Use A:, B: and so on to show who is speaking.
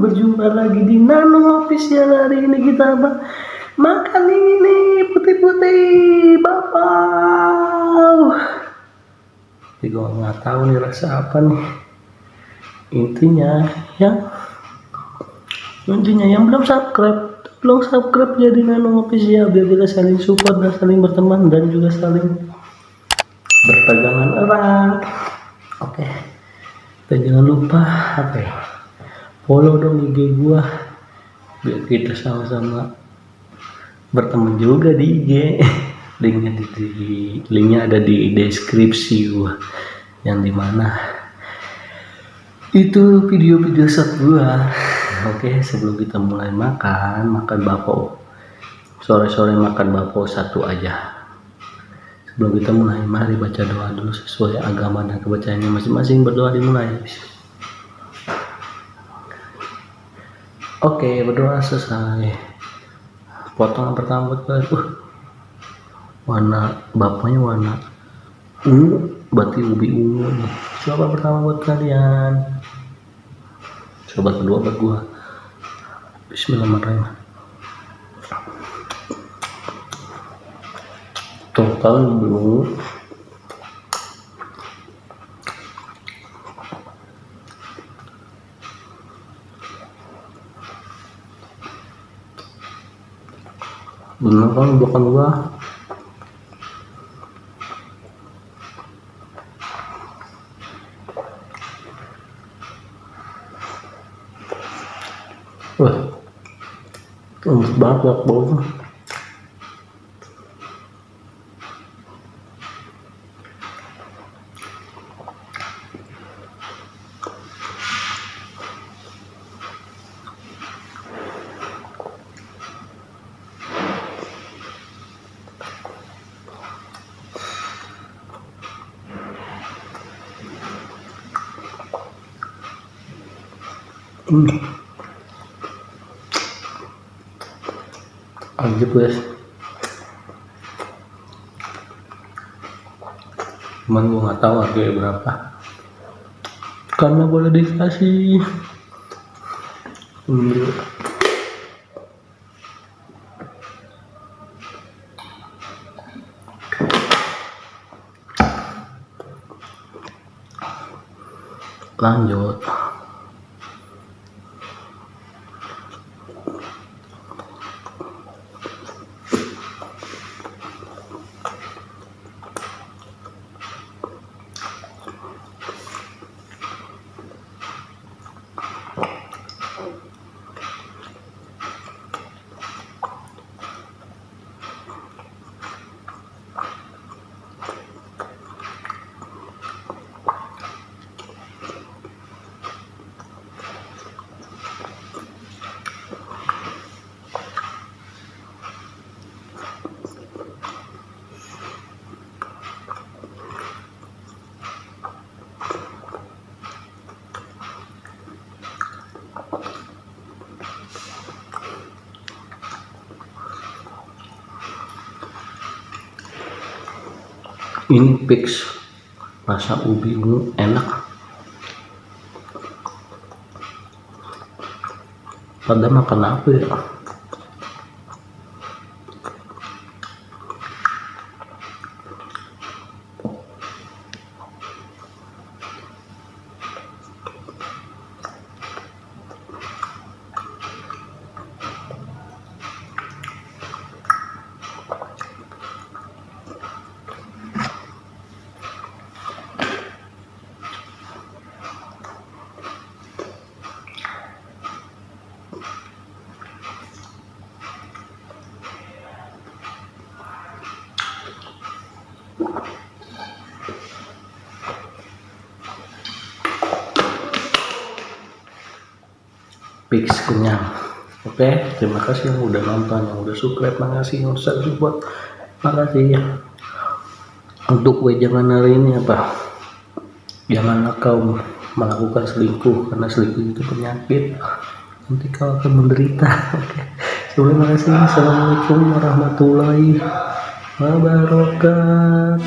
A: berjumpa lagi di Nano Official. Hari ini kita makan ini nih, putih-putih bakpao. Tapi gue nggak tahu nih rasa apa nih. Intinya yang belum subscribe jadi Nano Official biar kita saling support dan saling berteman dan juga saling berpegangan erat. Oke. Dan jangan lupa follow dong IG gua biar kita sama-sama berteman juga di IG. Linknya ada di deskripsi gua, yang dimana itu video-video short gua. Oke, sebelum kita mulai makan bakpao, sore-sore makan bakpao satu aja. Sebelum kita mulai, mari baca doa dulu sesuai agama dan kepercayaannya masing-masing. Berdoa dimulai. Oke, berdoa selesai. Potongan pertama buat kalian. Warna bapaknya warna ungu, berarti ubi ungu nih. Coba pertama buat kalian. Coba kedua buat gua. Bismillahirrahmanirrahim. Total belum. Bener kan bukan gua. Wah, lemes banget baunya. Aja guys, cuman gue nggak tahu harganya berapa karena boleh dikasih lanjut. Ini fix rasa ubi ungu enak. Pada makan apa ya? Fix kenyang. Oke, terima kasih yang udah nonton, yang udah subscribe, makasih yang udah support, makasih ya. Untuk wejangan hari ini janganlah kau melakukan selingkuh, karena selingkuh itu penyakit, nanti kau akan menderita. Oke, terima kasih. Assalamualaikum warahmatullahi wabarakatuh.